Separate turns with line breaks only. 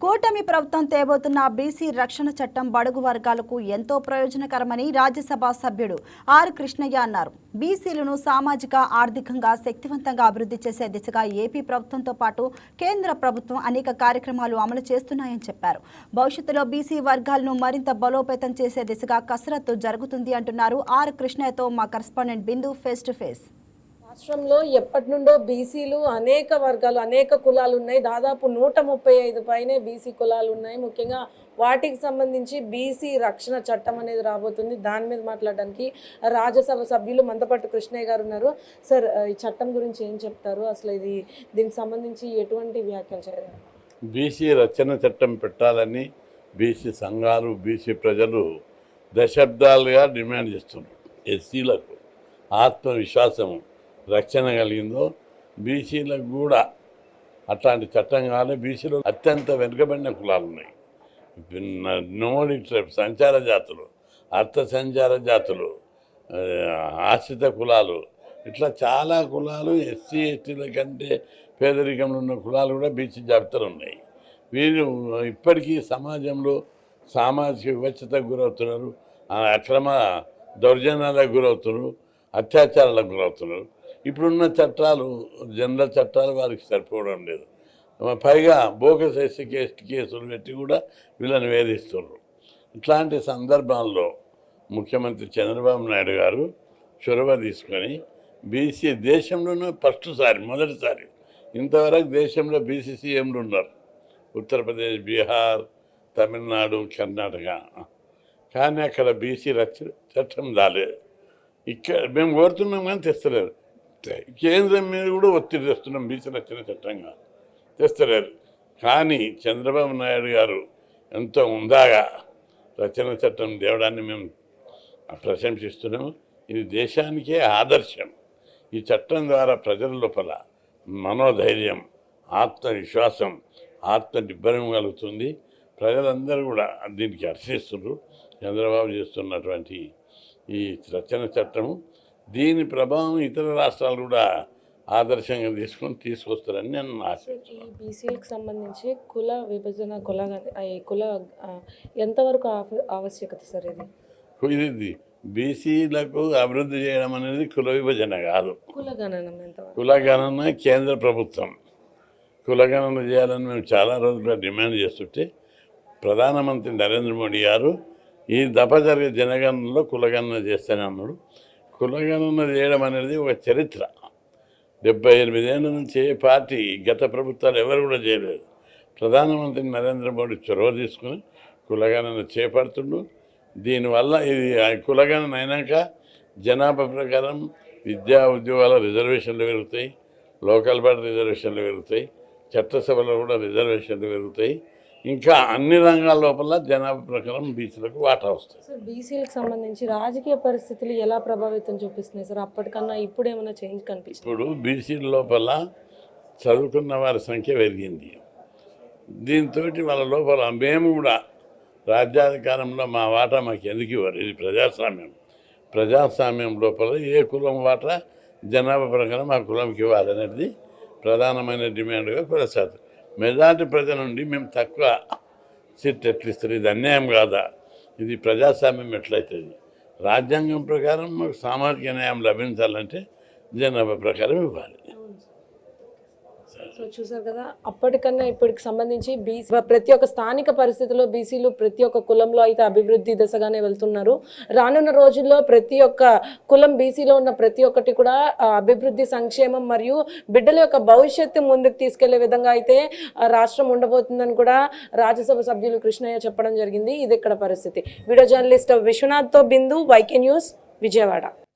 కూటమి ప్రభుత్వం తేబోతున్న బీసీ రక్షణ చట్టం బడుగు వర్గాలకు ఎంతో ప్రయోజనకరమని రాజ్యసభ సభ్యుడు ఆర్ కృష్ణయ్య అన్నారు. బీసీలను సామాజిక ఆర్థికంగా శక్తివంతంగా అభివృద్ధి చేసే దిశగా ఏపీ ప్రభుత్వంతో పాటు కేంద్ర ప్రభుత్వం అనేక కార్యక్రమాలు అమలు చేస్తున్నాయని చెప్పారు. భవిష్యత్తులో బీసీ వర్గాలను మరింత బలోపేతం చేసే దిశగా కసరత్తు జరుగుతుంది అంటున్నారు ఆర్ కృష్ణయ్యతో మా correspondent Bindu face to face.
రాష్ట్రంలో ఎప్పటి నుండో బీసీలు అనేక వర్గాలు అనేక కులాలు ఉన్నాయి. దాదాపు 135 పైనే బీసీ కులాలు ఉన్నాయి. ముఖ్యంగా వాటికి సంబంధించి బీసీ రక్షణ చట్టం అనేది రాబోతుంది. దాని మీద మాట్లాడడానికి రాజ్యసభ సభ్యులు మందపట్టు కృష్ణయ్య గారు ఉన్నారు. సార్, ఈ చట్టం గురించి ఏం చెప్తారు? అసలు దీనికి సంబంధించి ఎటువంటి వ్యాఖ్యలు చేయాలి?
బీసీ రక్షణ చట్టం పెట్టాలని బీసీ సంఘాలు బీసీ ప్రజలు దశాబ్దాలుగా డిమాండ్ చేస్తున్నారు. ఎస్సీలకు ఆత్మవిశ్వాసము రక్షణ కలిగిందో బీసీలకు కూడా అట్లాంటి చట్టం కావాలి. బీసీలో అత్యంత వెనుకబడిన కులాలు ఉన్నాయి. నోడి సంచార జాతులు, అర్థ సంచార జాతులు, ఆశ్రిత కులాలు, ఇట్లా చాలా కులాలు ఎస్సీ ఎస్టీల కంటే పేదరికంలో ఉన్న కులాలు కూడా బీసీ జాబితాలు ఉన్నాయి. వీరు ఇప్పటికీ సమాజంలో సామాజిక వివక్షతకు గురవుతున్నారు, అక్రమ దౌర్జన్యాలకు గురవుతున్నారు, అత్యాచారాలకు గురవుతున్నారు. ఇప్పుడున్న చట్టాలు జనరల్ చట్టాలు వారికి సరిపోవడం లేదు. పైగా బోగస్ ఎస్సీ కేసులు పెట్టి కూడా వీళ్ళని వేధిస్తున్నారు. ఇట్లాంటి సందర్భాల్లో ముఖ్యమంత్రి చంద్రబాబు నాయుడు గారు చొరవ తీసుకొని బీసీ దేశంలోనే మొదటిసారి ఇంతవరకు దేశంలో బీసీ సీఎంలు ఉన్నారు. ఉత్తరప్రదేశ్, బీహార్, తమిళనాడు, కర్ణాటక. కానీ అక్కడ బీసీ రక్షణ చట్టం రాలేదు. ఇక్కడ మేము కోరుతున్నాం కానీ తెస్తలేరు. కేంద్రం మీద కూడా ఒత్తిడి తెస్తున్నాం బీసీ రక్షణ చట్టంగా, తెస్తలేరు. కానీ చంద్రబాబు నాయుడు గారు ఎంతో ఉందాగా రక్షణ చట్టం తేవడాన్ని మేము ప్రశంసిస్తున్నాము. ఇది దేశానికే ఆదర్శం. ఈ చట్టం ద్వారా ప్రజల లోపల మనోధైర్యం, ఆత్మవిశ్వాసం, ఆత్మనిబ్బరం కలుగుతుంది. ప్రజలందరూ కూడా దీనికి హర్షిస్తున్నారు. చంద్రబాబు చేస్తున్నటువంటి ఈ రక్షణ చట్టము దీని ప్రభావం ఇతర రాష్ట్రాలు కూడా ఆదర్శంగా తీసుకొస్తారని నేను ఆశిస్తున్నాను.
బీసీలకు సంబంధించి కుల విభజన కుల ఎంతవరకు ఆవశ్యకత సార్?
ఇది బీసీలకు అభివృద్ధి చేయడం అనేది కుల విభజన కాదు. కులగణన కేంద్ర ప్రభుత్వం కులగణన చేయాలని మేము చాలా రోజులుగా డిమాండ్ చేస్తుంటే ప్రధానమంత్రి నరేంద్ర మోడీ గారు ఈ దఫా జరిగే జనగణనలో కులగణన చేస్తూనే అన్నాడు. కులగణన చేయడం అనేది ఒక చరిత్ర. 78 ఏళ్ళ నుంచి ఏ పార్టీ గత ప్రభుత్వాలు ఎవరు కూడా చేయలేదు. ప్రధానమంత్రి నరేంద్ర మోడీ చొరవ తీసుకుని కులగణన చేపడుతుండు. దీనివల్ల ఇది కులగణన అయినాక జనాభా ప్రకారం విద్యా ఉద్యోగాల రిజర్వేషన్లు పెరుగుతాయి, లోకల్ బాడీ రిజర్వేషన్లు పెరుగుతాయి, చట్టసభలో కూడా రిజర్వేషన్లు పెరుగుతాయి. ఇంకా అన్ని రంగాల లోపల జనాభా ప్రకారం బీసీలకు వాటా వస్తుంది.
సార్, బీసీలకు సంబంధించి రాజకీయ పరిస్థితులు ఎలా ప్రభావితం చూపిస్తున్నాయి సార్? అప్పటికన్నా ఇప్పుడు ఏమైనా చేంజ్ కనిపిస్తుంది?
ఇప్పుడు బీసీల లోపల చదువుకున్న వారి సంఖ్య పెరిగింది. దీంతో వాళ్ళ లోపల మేము కూడా రాజ్యాధికారంలో మా వాటా మాకు ఎందుకు ఇవ్వరు? ఇది ప్రజాస్వామ్యం లోపల ఏ కులం వాటా జనాభా ప్రకారం ఆ కులంకి ఇవ్వాలనేది ప్రధానమైన డిమాండ్గా కొనసాగుతుంది. మెజార్టీ ప్రజల నుండి మేము తక్కువ సీట్ ఎట్లు ఇస్తారు? ఇది అన్యాయం కాదా? ఇది ప్రజాస్వామ్యం ఎట్లయితుంది? రాజ్యాంగం ప్రకారం మాకు సామాజిక న్యాయం లభించాలంటే జనాభా ప్రకారం ఇవ్వాలి.
సో చూసారు కదా, అప్పటికన్నా ఇప్పటికి సంబంధించి ప్రతి ఒక్క స్థానిక పరిస్థితుల్లో బీసీలు ప్రతి ఒక్క కులంలో అయితే అభివృద్ధి దశగానే వెళ్తున్నారు. రానున్న రోజుల్లో ప్రతి ఒక్క కులం బీసీలో ఉన్న ప్రతి ఒక్కటి కూడా అభివృద్ధి, సంక్షేమం మరియు బిడ్డల యొక్క భవిష్యత్తు ముందుకు తీసుకెళ్లే విధంగా అయితే రాష్ట్రం ఉండబోతుందని కూడా రాజ్యసభ సభ్యులు కృష్ణయ్య చెప్పడం జరిగింది. ఇది ఇక్కడ పరిస్థితి. వీడియో జర్నలిస్ట్ విశ్వనాథ్తో బిందు, YK న్యూస్, విజయవాడ.